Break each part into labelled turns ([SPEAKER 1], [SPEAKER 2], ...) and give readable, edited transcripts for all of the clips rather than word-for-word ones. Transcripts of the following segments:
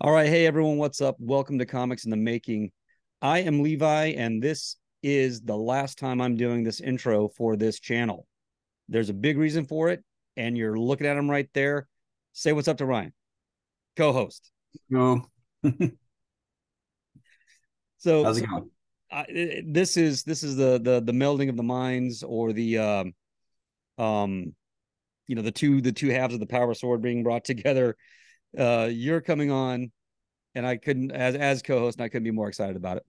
[SPEAKER 1] All right. Hey, everyone. What's up? Welcome to Comics in the Making. I am Levi, and this is the last time I'm doing this intro for this channel. There's a big reason for it, and you're looking at him right there. Say what's up to Ryan, co-host.
[SPEAKER 2] Go.
[SPEAKER 1] So,
[SPEAKER 2] How's
[SPEAKER 1] so
[SPEAKER 2] it going?
[SPEAKER 1] this is the melding of the minds, or the um the two halves of the power sword being brought together. You're coming on, and I couldn't as co-host, and I couldn't be more excited about it.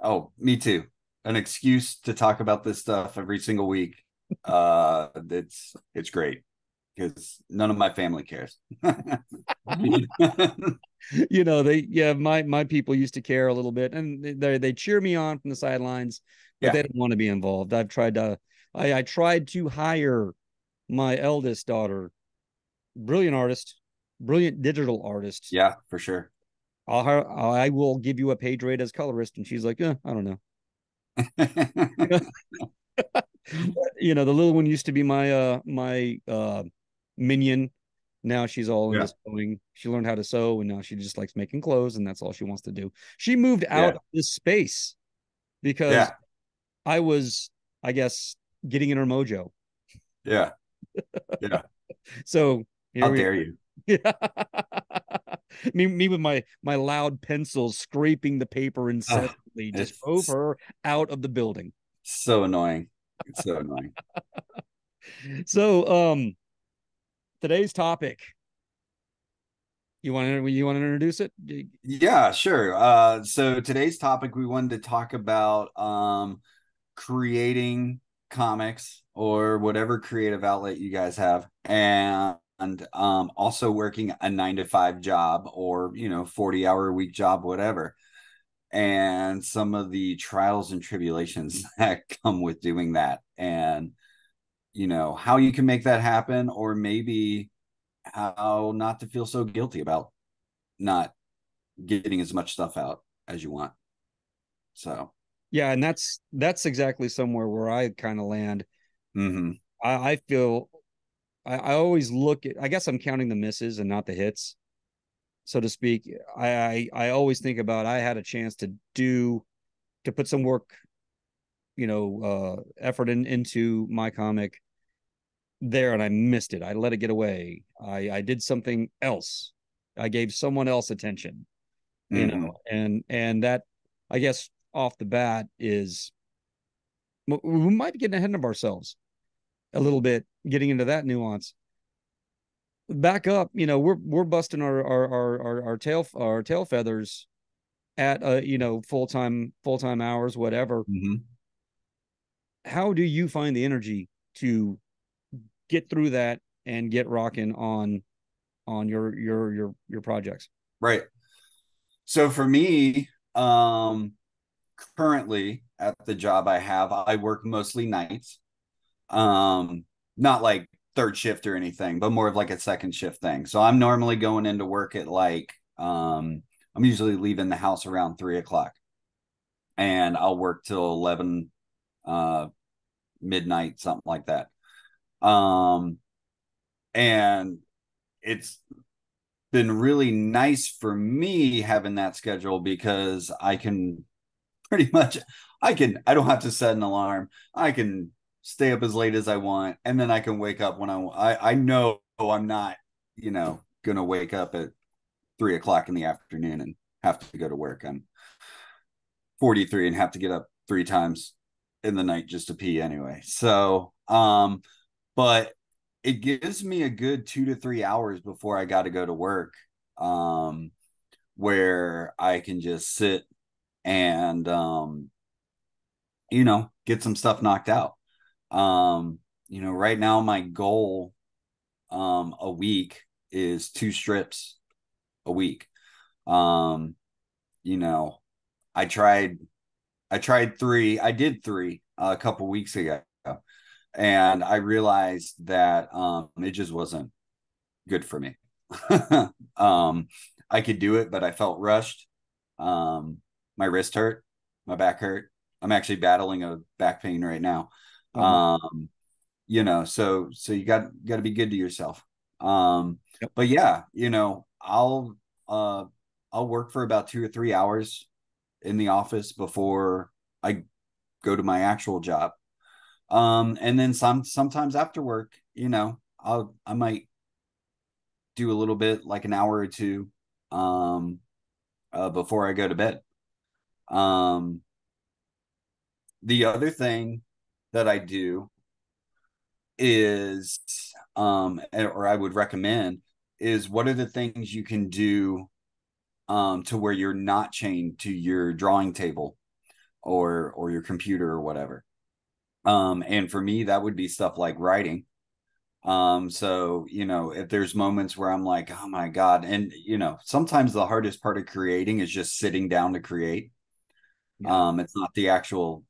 [SPEAKER 2] Oh, me too. An excuse to talk about this stuff every single week. It's great because none of my family cares.
[SPEAKER 1] My people used to care a little bit, and they cheer me on from the sidelines, but
[SPEAKER 2] Yeah,
[SPEAKER 1] they don't want to be involved. I tried to hire my eldest daughter, brilliant artist, brilliant digital artist.
[SPEAKER 2] yeah, for sure.
[SPEAKER 1] I will give you a page rate as colorist, and she's like, I don't know. The little one used to be my minion. Now she's all into
[SPEAKER 2] Yeah,
[SPEAKER 1] sewing. She learned how to sew, and now she just likes making clothes, and that's all she wants to do. She moved out
[SPEAKER 2] yeah,
[SPEAKER 1] of this space because
[SPEAKER 2] yeah,
[SPEAKER 1] I was, I guess, getting in her mojo.
[SPEAKER 2] yeah, yeah.
[SPEAKER 1] So
[SPEAKER 2] How
[SPEAKER 1] here we
[SPEAKER 2] dare
[SPEAKER 1] are.
[SPEAKER 2] you?
[SPEAKER 1] Yeah. Me with my loud pencils scraping the paper
[SPEAKER 2] Oh,
[SPEAKER 1] incessantly just drove
[SPEAKER 2] it's
[SPEAKER 1] her out of the building.
[SPEAKER 2] so annoying. It's so annoying.
[SPEAKER 1] So today's topic. You want to introduce it?
[SPEAKER 2] Yeah, sure. So today's topic, we wanted to talk about creating comics or whatever creative outlet you guys have, and also working a 9 to 5 job, or 40-hour a week job, whatever, and some of the trials and tribulations that come with doing that, and how you can make that happen, or maybe how not to feel so guilty about not getting as much stuff out as you want. So
[SPEAKER 1] Yeah, and that's exactly somewhere where I kind of land.
[SPEAKER 2] mhm.
[SPEAKER 1] I feel I always look at, I guess I'm counting the misses and not the hits, so to speak. I always think about, I had a chance to put some work, effort into my comic there, and I missed it. I let it get away. I did something else. I gave someone else attention,
[SPEAKER 2] Mhm.
[SPEAKER 1] and that, I guess, off the bat is, we might be getting ahead of ourselves a little bit, getting into that nuance. Back up, we're busting our tail feathers at full-time hours, whatever.
[SPEAKER 2] Mhm.
[SPEAKER 1] How do you find the energy to get through that and get rocking on your projects?
[SPEAKER 2] Right. So for me, currently at the job I have, I work mostly nights. Not like third shift or anything, but more of like a second shift thing. So I'm normally going into work at I'm usually leaving the house around 3 o'clock, and I'll work till 11 uh midnight, something like that. Um and it's been really nice for me having that schedule because I can pretty much I don't have to set an alarm. I can stay up as late as I want, and then I can wake up when I know I'm not, gonna wake up at 3 o'clock in the afternoon and have to go to work. I'm 43 and have to get up 3 times in the night just to pee anyway. So but it gives me a good 2 to 3 hours before I got to go to work, um where I can just sit and get some stuff knocked out. Right now my goal a week is 2 strips a week. Um, you know, I tried I tried three. I did three a couple weeks ago, and I realized that it just wasn't good for me. um, I could do it, but I felt rushed. Um, my wrist hurt, my back hurt. I'm actually battling a back pain right now.
[SPEAKER 1] Oh my.
[SPEAKER 2] So you got to be good to yourself. Um,
[SPEAKER 1] Yep.
[SPEAKER 2] but yeah, I'll I'll work for about 2 or 3 hours in the office before I go to my actual job. And then sometimes after work, I might do a little bit, like an hour or two, um, before I go to bed. Um, the other thing that I do is, or I would recommend, is what are the things you can do to where you're not chained to your drawing table or your computer or whatever. And for me, that would be stuff like writing. So if there's moments where I'm like, oh my God, and sometimes the hardest part of creating is just sitting down to create.
[SPEAKER 1] Yeah.
[SPEAKER 2] It's not the actual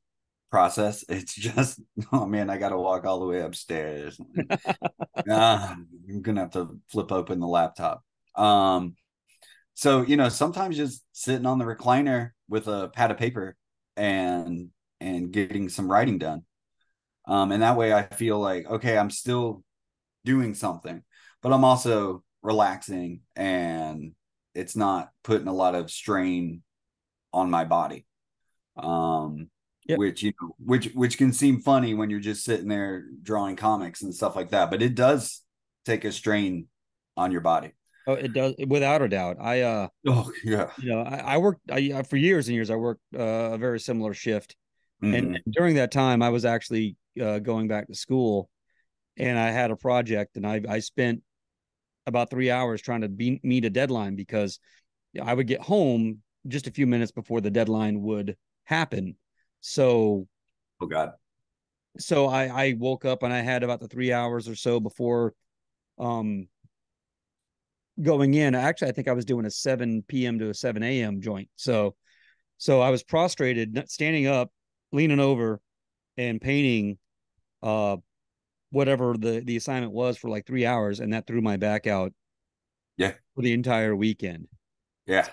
[SPEAKER 2] process. It's just, oh man, I gotta walk all the way upstairs. I'm gonna have to flip open the laptop. So sometimes just sitting on the recliner with a pad of paper and getting some writing done. And that way I feel like, okay, I'm still doing something, but I'm also relaxing and it's not putting a lot of strain on my body. Um,
[SPEAKER 1] Yep.
[SPEAKER 2] which can seem funny when you're just sitting there drawing comics and stuff like that, but it does take a strain on your body.
[SPEAKER 1] Oh, it does, without a doubt.
[SPEAKER 2] Oh yeah.
[SPEAKER 1] I worked for years and years. I worked a very similar shift, and
[SPEAKER 2] Mm-hmm.
[SPEAKER 1] during that time, I was actually going back to school, and I had a project, and I spent about 3 hours trying to meet a deadline because I would get home just a few minutes before the deadline would happen. So
[SPEAKER 2] Oh God.
[SPEAKER 1] I woke up and I had about the 3 hours or so before um going in. Actually, I think I was doing a 7 p.m. to a 7 a.m. joint. So I was prostrated, standing up, leaning over, and painting uh whatever the assignment was for like 3 hours, and that threw my back out
[SPEAKER 2] Yeah.
[SPEAKER 1] for the entire weekend.
[SPEAKER 2] Yeah.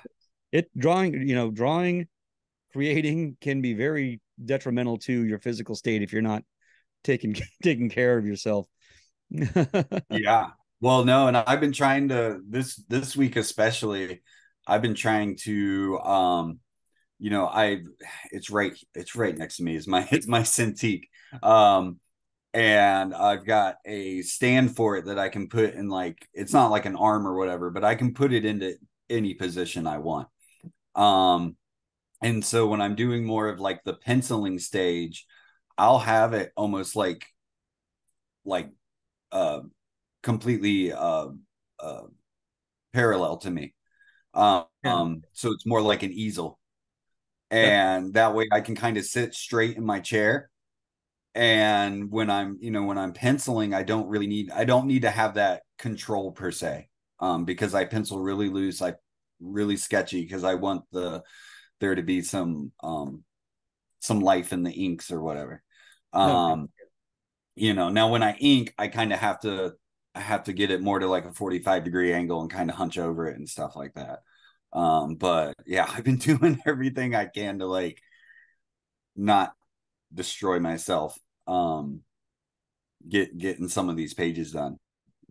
[SPEAKER 1] It drawing, drawing, creating can be very detrimental to your physical state if you're not taking taking care of yourself.
[SPEAKER 2] Yeah. Well, no, and I've been trying to this week especially, I've been trying to I it's right next to me is my it's my Cintiq. And I've got a stand for it that I can put in, like, it's not like an arm or whatever, but I can put it into any position I want. Um and so when I'm doing more of like the penciling stage, I'll have it almost like uh completely uh parallel to me.
[SPEAKER 1] Yeah.
[SPEAKER 2] So it's more like an easel.
[SPEAKER 1] That,
[SPEAKER 2] And that way I can kind of sit straight in my chair. And when I'm penciling, I don't need to have that control per se. Because I pencil really loose, I really sketchy because I want there to be some life in the inks or whatever.
[SPEAKER 1] no,
[SPEAKER 2] Um, now when I ink, I have to get it more to like a 45-degree angle and kind of hunch over it and stuff like that. But yeah, I've been doing everything I can to like not destroy myself. Getting some of these pages done,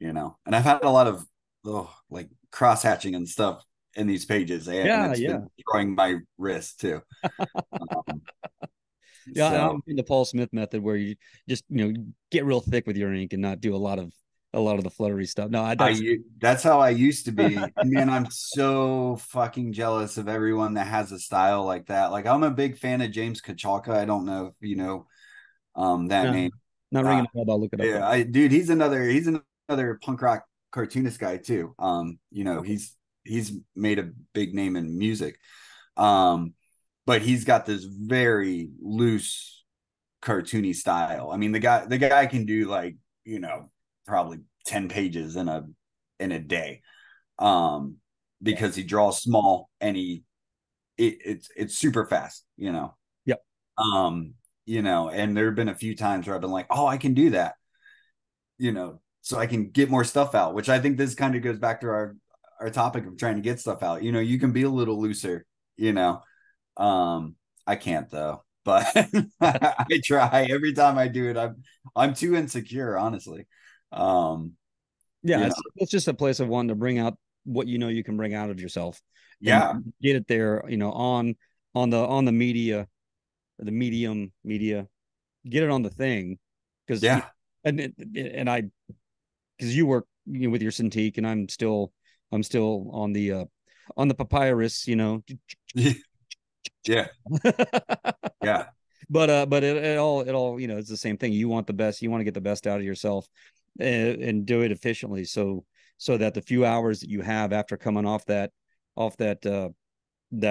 [SPEAKER 2] and I've had a lot of like cross hatching and stuff in these pages, and
[SPEAKER 1] yeah,
[SPEAKER 2] it's
[SPEAKER 1] yeah,
[SPEAKER 2] been destroying my wrist too. Um,
[SPEAKER 1] yeah.
[SPEAKER 2] so
[SPEAKER 1] I'm in the Paul Smith method where you just get real thick with your ink and not do a lot of the fluttery stuff. No,
[SPEAKER 2] that's how I used to be. And man, I'm so fucking jealous of everyone that has a style like that. Like, I'm a big fan of James Kachalka. I don't know if you know that
[SPEAKER 1] no,
[SPEAKER 2] name.
[SPEAKER 1] not ringing
[SPEAKER 2] Uh,
[SPEAKER 1] a bell. But I'll look it up
[SPEAKER 2] yeah,
[SPEAKER 1] though.
[SPEAKER 2] dude, he's another punk rock cartoonist guy too.
[SPEAKER 1] Okay.
[SPEAKER 2] He's made a big name in music. Um, but he's got this very loose cartoony style. I mean, the guy can do like, probably 10 pages in a day. Um,
[SPEAKER 1] Yeah.
[SPEAKER 2] because he draws small and it's super fast,
[SPEAKER 1] Yep.
[SPEAKER 2] um, and there have been a few times where I've been like, oh, I can do that, so I can get more stuff out, which I think this kind of goes back to our topic of trying to get stuff out. You can be a little looser, you know. I can't though, but I try every time I do it. I'm too insecure, honestly. Um,
[SPEAKER 1] Yeah,
[SPEAKER 2] you know,
[SPEAKER 1] it's just a place of wanting to bring out what you know you can bring out of yourself, and
[SPEAKER 2] Yeah.
[SPEAKER 1] get it there, on the media, or the media, get it on the thing, because
[SPEAKER 2] Yeah.
[SPEAKER 1] and I, because you work, with your Cintiq, and I'm still on the papyrus,
[SPEAKER 2] Yeah. Yeah.
[SPEAKER 1] but it all, it's the same thing. You want the best, you want to get the best out of yourself, and do it efficiently, so that the few hours that you have after coming off that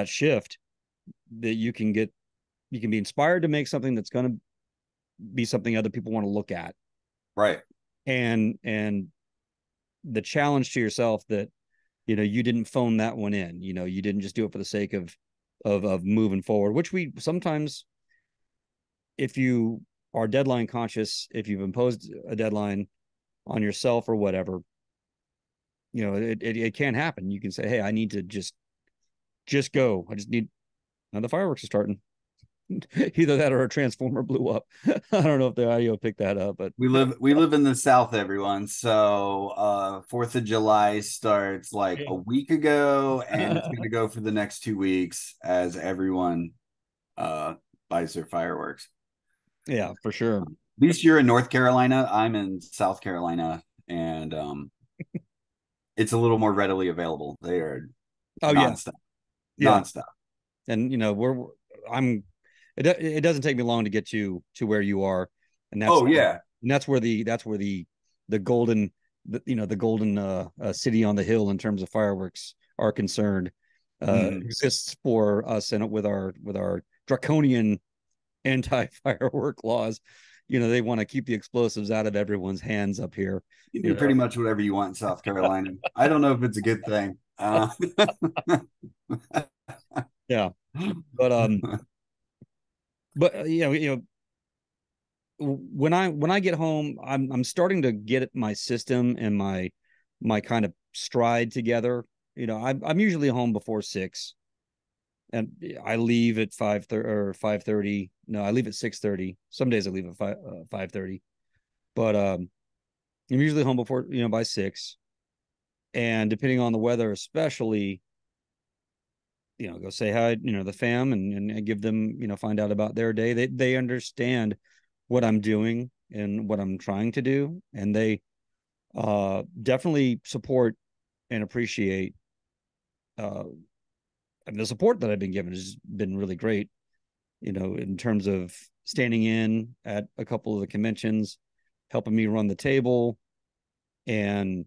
[SPEAKER 1] shift, that you can be inspired to make something that's going to be something other people want to look at,
[SPEAKER 2] Right.
[SPEAKER 1] and the challenge to yourself that, you didn't phone that one in. You didn't just do it for the sake of moving forward, which we sometimes, if you are deadline conscious, if you've imposed a deadline on yourself or whatever, it can happen. You can say, hey, I need to just go. I just need, now the fireworks are starting. Either that or a transformer blew up. I don't know if the audio picked that up, but
[SPEAKER 2] We live in the South, everyone. So 4th of July starts like a week ago, and it's gonna go for the next 2 weeks as everyone uh buys their fireworks.
[SPEAKER 1] yeah, for sure.
[SPEAKER 2] At least you're in North Carolina. I'm in South Carolina, and it's a little more readily available. They are
[SPEAKER 1] Oh yeah,
[SPEAKER 2] nonstop,
[SPEAKER 1] yeah.
[SPEAKER 2] nonstop.
[SPEAKER 1] And I'm it doesn't take me long to get to where you are, and
[SPEAKER 2] Oh yeah.
[SPEAKER 1] that's where the golden, the golden city on the hill in terms of fireworks are concerned,
[SPEAKER 2] Mhm.
[SPEAKER 1] exists for us, and with our draconian anti-firework laws. They want to keep the explosives out of everyone's hands up here.
[SPEAKER 2] You
[SPEAKER 1] you
[SPEAKER 2] do
[SPEAKER 1] know
[SPEAKER 2] pretty much whatever you want in South Carolina. I don't know if it's a good thing.
[SPEAKER 1] yeah, but when I get home, I'm starting to get my system and my kind of stride together. I'm usually home before 6, and I leave at 5:30 or 5:30. No, I leave at 6:30. Some days I leave at 5:30, but I'm usually home before, by 6. And depending on the weather, especially, go say hi, the fam, and give them, find out about their day. They understand what I'm doing and what I'm trying to do, and they definitely support and appreciate, uh, and the support that I've been given has been really great. In terms of standing in at a couple of the conventions, helping me run the table, and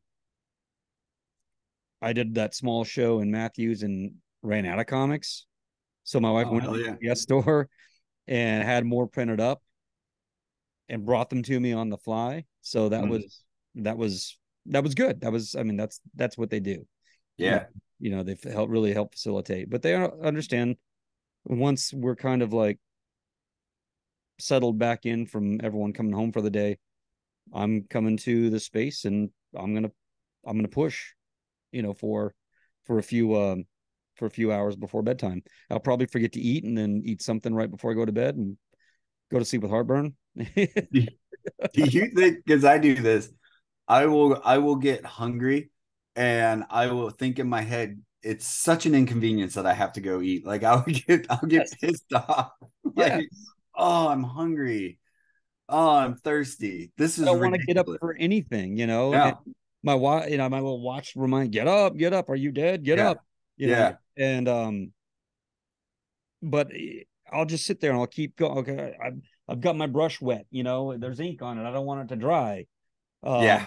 [SPEAKER 1] I did that small show in Matthews and ran out of comics. So my wife
[SPEAKER 2] Oh
[SPEAKER 1] went
[SPEAKER 2] hell
[SPEAKER 1] to the
[SPEAKER 2] yeah.
[SPEAKER 1] UPS store and had more printed up and brought them to me on the fly. So that
[SPEAKER 2] Mhm.
[SPEAKER 1] was that was that was good. I mean, that's what they do. You
[SPEAKER 2] Yeah.
[SPEAKER 1] they've really helped facilitate, but they understand once we're kind of like settled back in from everyone coming home for the day. I'm coming to the space, and I'm gonna push, for a few for a few hours before bedtime. I'll probably forget to eat, and then eat something right before I go to bed and go to sleep with heartburn.
[SPEAKER 2] Do you think, because I do this, I will get hungry and I will think in my head, it's such an inconvenience that I have to go eat. Like I'll get
[SPEAKER 1] Yes.
[SPEAKER 2] pissed off. Like,
[SPEAKER 1] Yes.
[SPEAKER 2] oh, I'm hungry. Oh, I'm thirsty. This
[SPEAKER 1] I
[SPEAKER 2] is
[SPEAKER 1] don't want to get up
[SPEAKER 2] ridiculous.
[SPEAKER 1] for anything, And
[SPEAKER 2] Yeah.
[SPEAKER 1] my watch, my little watch remind, get up. Are you dead? Get
[SPEAKER 2] Yeah.
[SPEAKER 1] up.
[SPEAKER 2] Yeah.
[SPEAKER 1] And but I'll just sit there and I'll keep going. Okay, I've got my brush wet. There's ink on it. I don't want it to dry. Um,
[SPEAKER 2] Yeah.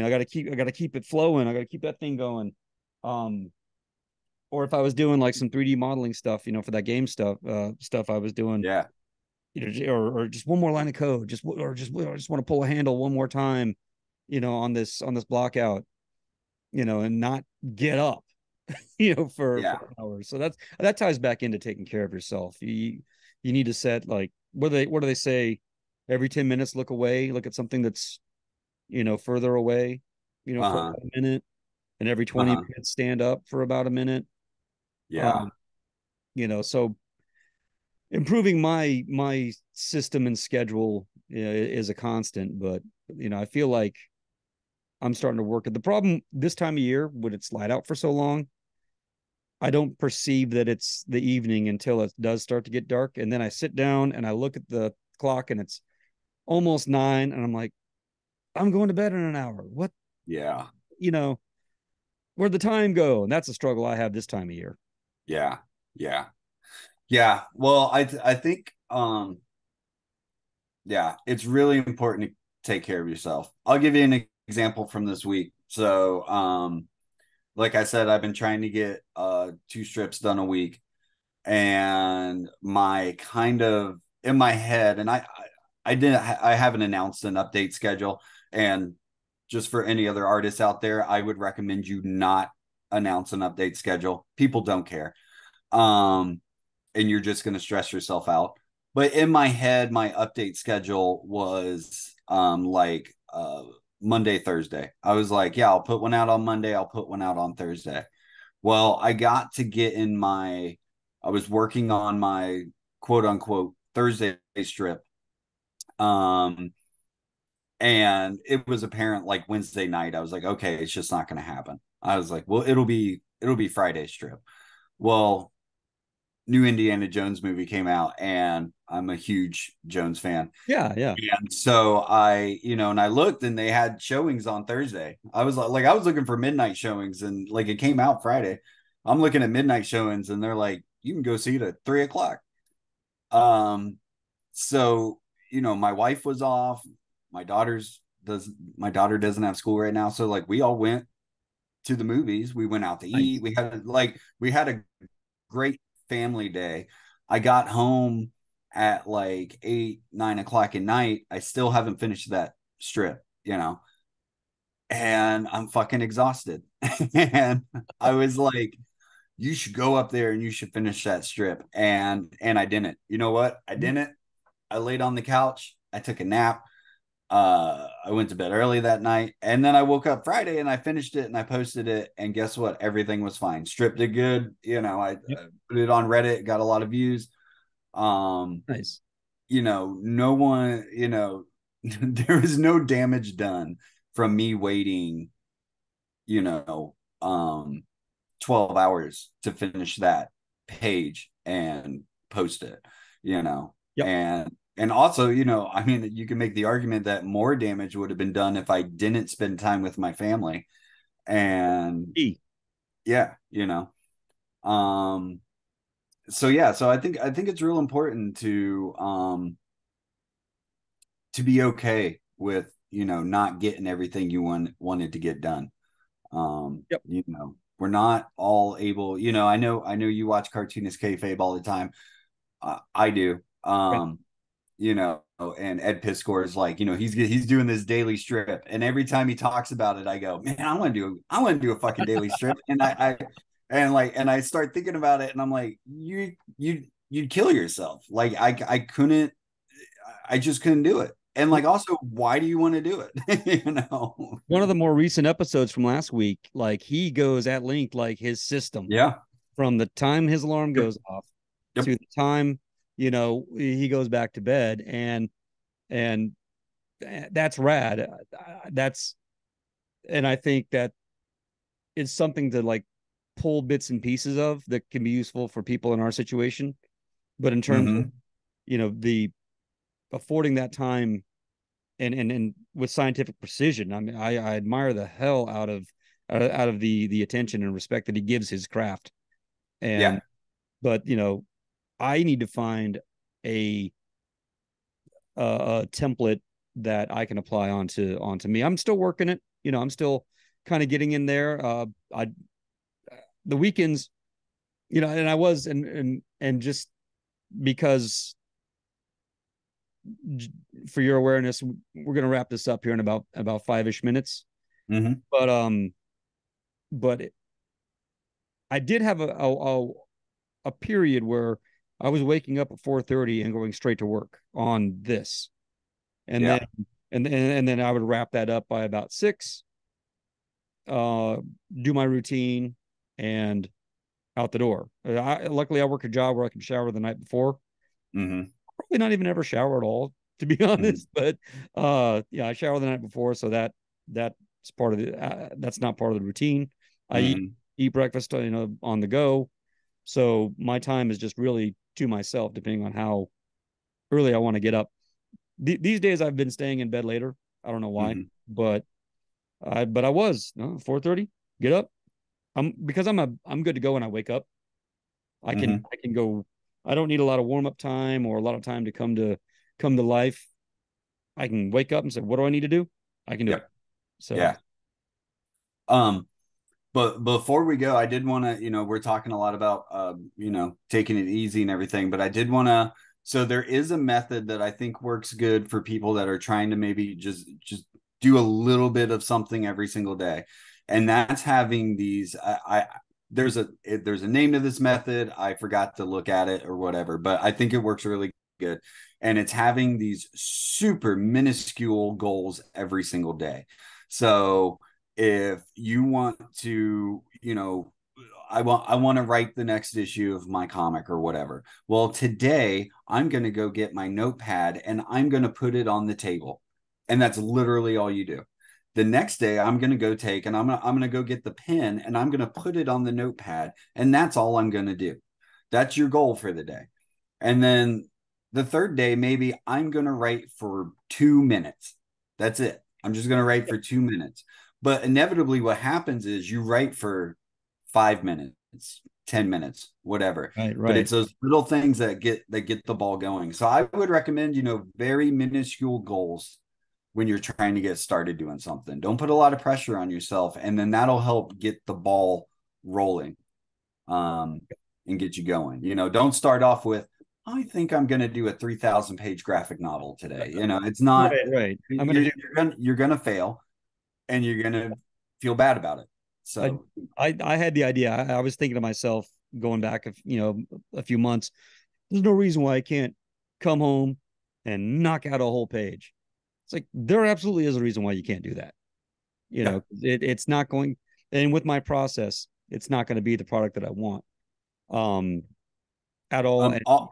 [SPEAKER 1] I got to keep it flowing. I got to keep that thing going. Um, or if I was doing like some 3D modeling stuff, for that game stuff I was doing,
[SPEAKER 2] Yeah.
[SPEAKER 1] or just one more line of code, or just want to pull a handle one more time, on this block out, and not get up, for
[SPEAKER 2] Yeah.
[SPEAKER 1] hours. So that ties back into taking care of yourself. You need to set, like, what do they say? Every 10 minutes, look away, look at something that's, further away, for
[SPEAKER 2] Uh-huh.
[SPEAKER 1] about a minute, and every 20
[SPEAKER 2] Uh-huh.
[SPEAKER 1] minutes stand up for about a minute.
[SPEAKER 2] Yeah.
[SPEAKER 1] Um, so improving my system and schedule, is a constant, but I feel like I'm starting to work it. The problem this time of year, when it's light out for so long, I don't perceive that it's the evening until it does start to get dark. And then I sit down and I look at the clock and it's almost 9. And I'm like, I'm going to bed in an hour. What,
[SPEAKER 2] Yeah.
[SPEAKER 1] you know, where'd the time go? And that's a struggle I have this time of year.
[SPEAKER 2] Yeah. Yeah. Yeah. Well, I think yeah, it's really important to take care of yourself. I'll give you an example from this week. So like I said, I've been trying to get 2 strips done a week, and my kind of in my head, and I haven't announced an update schedule. And just for any other artists out there, I would recommend you not announce an update schedule. People don't care. Um, and you're just going to stress yourself out. But in my head, my update schedule was like Monday, Thursday. I was like, yeah, I'll put one out on Monday, I'll put one out on Thursday. Well, I got to get in my, I was working on my quote unquote Thursday strip. Um, and it was apparent like Wednesday night. I was like, okay, it's just not going to happen. I was like, well, it'll be Friday strip. Well, new Indiana Jones movie came out, and I'm a huge Jones fan.
[SPEAKER 1] Yeah. Yeah.
[SPEAKER 2] And so and I looked, and they had showings on Thursday. I was like I was looking for midnight showings, and like it came out Friday. I'm looking at midnight showings, and they're like, you can go see it at 3 o'clock. Um, so my wife was off. My daughter's does my daughter doesn't have school right now. So like we all went to the movies. We went out to eat.
[SPEAKER 1] Nice.
[SPEAKER 2] We had a great family day. I got home at like 8, 9 o'clock at night. I still haven't finished that strip, and I'm fucking exhausted. And I was like, you should go up there and you should finish that strip. And I didn't. You know what? I didn't. I laid on the couch. I took a nap. I went to bed early that night, and then I woke up Friday and I finished it and I posted it, and guess what? Everything was fine. Stripped it good.
[SPEAKER 1] Yep.
[SPEAKER 2] I put it on Reddit, got a lot of views. Um,
[SPEAKER 1] Nice.
[SPEAKER 2] no one, there was no damage done from me waiting, you know, um 12 hours to finish that page and post it, you know.
[SPEAKER 1] Yep.
[SPEAKER 2] And also, I mean, you can make the argument that more damage would have been done if I didn't spend time with my family. And
[SPEAKER 1] E.
[SPEAKER 2] yeah, so yeah, so I think it's real important to be okay with, not getting everything you wanted to get done.
[SPEAKER 1] Yep.
[SPEAKER 2] We're not all able, I know you watch cartoonist kayfabe all the time. I do.
[SPEAKER 1] Yeah.
[SPEAKER 2] And Ed Piskor is like, he's doing this daily strip, and every time he talks about it, I go, man, I want to do a fucking daily strip, and I start thinking about it, and I'm like, you'd kill yourself. Like I couldn't, I just couldn't do it. And like, also, why do you want to do it?
[SPEAKER 1] One of the more recent episodes from last week, like he goes at length, like his system
[SPEAKER 2] Yeah.
[SPEAKER 1] from the time his alarm goes off
[SPEAKER 2] Yep.
[SPEAKER 1] to the time, he goes back to bed. And that's rad. That's, and I think that it's something to like pull bits and pieces of that can be useful for people in our situation. But in terms of,
[SPEAKER 2] Mm-hmm.
[SPEAKER 1] the affording that time and with scientific precision, I mean, I admire the hell out of the attention and respect that he gives his craft.
[SPEAKER 2] Yeah.
[SPEAKER 1] And but I need to find a a template that I can apply onto me. I'm still working it. I'm still kind of getting in there. I the weekends, and I was and just because for your awareness, we're gonna wrap this up here in about 5-ish minutes.
[SPEAKER 2] Mm-hmm.
[SPEAKER 1] But I did have a period where I was waking up at 4:30 and going straight to work on this, and then
[SPEAKER 2] Yeah.
[SPEAKER 1] and then I would wrap that up by about 6, do my routine, and out the door. Luckily, I work a job where I can shower the night before.
[SPEAKER 2] Mm-hmm.
[SPEAKER 1] Probably not even ever shower at all, to be
[SPEAKER 2] Mm-hmm.
[SPEAKER 1] honest. But yeah, I shower the night before, so that It's part of the that's not part of the routine. I
[SPEAKER 2] Mhm.
[SPEAKER 1] eat breakfast, on the go. So my time is just really to myself, depending on how early I want to get up. These days I've been staying in bed later. I don't know why,
[SPEAKER 2] Mhm.
[SPEAKER 1] but I was no 4:30. Get up. I'm good to go when I wake up.
[SPEAKER 2] Mhm.
[SPEAKER 1] I can go. I don't need a lot of warm up time or a lot of time to come to life. I can wake up and say, what do I need to do? I can do it.
[SPEAKER 2] Yep.
[SPEAKER 1] So
[SPEAKER 2] Yeah. Um, but before we go, I did want to, we're talking a lot about, taking it easy and everything, but I did want to, so there is a method that I think works good for people that are trying to maybe just do a little bit of something every single day. And that's having these, there's a name to this method. I forgot to look at it or whatever, but I think it works really good. And it's having these super minuscule goals every single day. So, if you want to, I want to write the next issue of my comic or whatever. Well, today I'm going to go get my notepad and I'm going to put it on the table. And that's literally all you do. The next day I'm going to go take and I'm going to go get the pen and I'm going to put it on the notepad and that's all I'm going to do. That's your goal for the day. And then the third day maybe I'm going to write for 2 minutes. That's it. I'm just going to write for 2 minutes. But inevitably, what happens is you write for 5 minutes, 10 minutes, whatever.
[SPEAKER 1] right,
[SPEAKER 2] But
[SPEAKER 1] right.
[SPEAKER 2] it's those little things that get the ball going. So I would recommend, very minuscule goals when you're trying to get started doing something. Don't put a lot of pressure on yourself, and then that'll help get the ball rolling, um, and get you going. Don't start off with, I think I'm going to do a 3,000 page graphic novel today. It's not.
[SPEAKER 1] Right, right. I'm gonna
[SPEAKER 2] You're,
[SPEAKER 1] do.
[SPEAKER 2] you're gonna fail and you're gonna feel bad about it.
[SPEAKER 1] I
[SPEAKER 2] So,
[SPEAKER 1] I had the idea. I was thinking to myself going back a few months. There's no reason why I can't come home and knock out a whole page. It's like there absolutely is a reason why you can't do that.
[SPEAKER 2] yeah.
[SPEAKER 1] It's not going, and with my process, it's not going to be the product that I want um at all.
[SPEAKER 2] Um.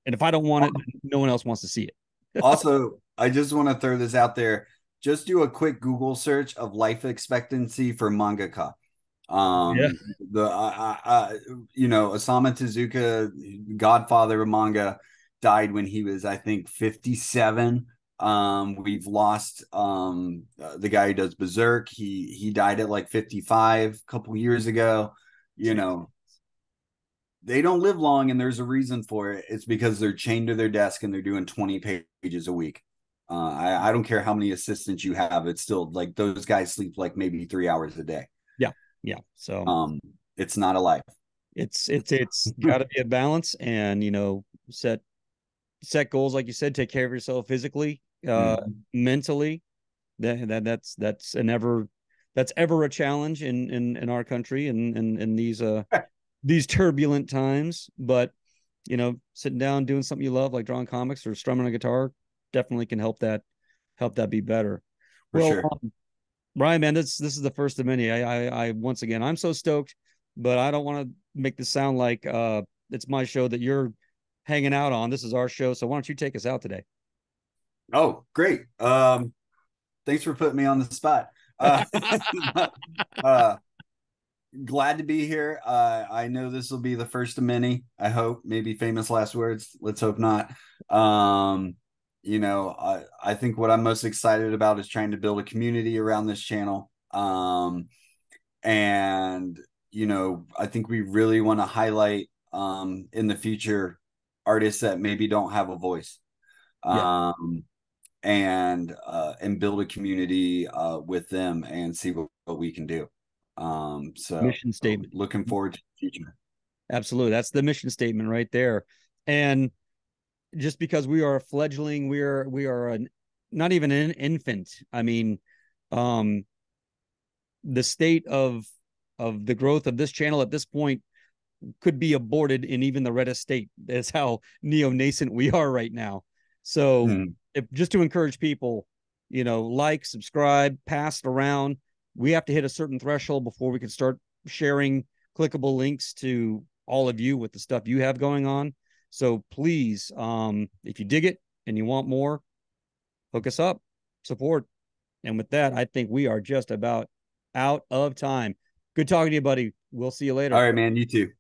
[SPEAKER 1] And if I don't want it, no one else wants to see it.
[SPEAKER 2] Also, I just want to throw this out there. Just do a quick Google search of life expectancy for mangaka.
[SPEAKER 1] Yeah.
[SPEAKER 2] Osamu Tezuka, godfather of manga, died when he was, I think, 57. We've lost the guy who does Berserk. He died at like 55 a couple years ago. You know, they don't live long, and there's a reason for it. It's because they're chained to their desk and they're doing 20 pages a week. I don't care how many assistants you have. It's still like those guys sleep like maybe 3 hours a day.
[SPEAKER 1] Yeah. Yeah. So
[SPEAKER 2] Um, it's not a life.
[SPEAKER 1] it's got to be a balance, and set set goals like you said. Take care of yourself physically,
[SPEAKER 2] Mhm.
[SPEAKER 1] mentally. That's an ever that's ever a challenge in our country and in these turbulent times. But sitting down doing something you love, like drawing comics or strumming a guitar, definitely can help that be better.
[SPEAKER 2] For
[SPEAKER 1] Well,
[SPEAKER 2] sure.
[SPEAKER 1] Ryan, man, this is the first of many. I once again, I'm so stoked, but I don't want to make this sound like it's my show that you're hanging out on. This is our show, so why don't you take us out today?
[SPEAKER 2] Oh, great. Thanks for putting me on the spot. Uh, glad to be here. I know this will be the first of many. I hope, maybe famous last words. Let's hope not. Um, I think what I'm most excited about is trying to build a community around this channel. And I think we really want to highlight in the future artists that maybe don't have a voice.
[SPEAKER 1] Yeah,
[SPEAKER 2] Um, and build a community with them and see what we can do. So
[SPEAKER 1] mission statement.
[SPEAKER 2] looking forward to the future.
[SPEAKER 1] Absolutely, that's the mission statement right there. And just because we are a fledgling, we are not even an infant. I mean, um, the state of the growth of this channel at this point could be aborted in even the reddest state. That's how neo nascent we are right now. So,
[SPEAKER 2] Mm,
[SPEAKER 1] if just to encourage people, like, subscribe, pass it around. We have to hit a certain threshold before we can start sharing clickable links to all of you with the stuff you have going on. So please, if you dig it and you want more, hook us up, support. And with that, I think we are just about out of time. Good talking to you, buddy. We'll see you
[SPEAKER 2] All
[SPEAKER 1] later.
[SPEAKER 2] right, man. You too.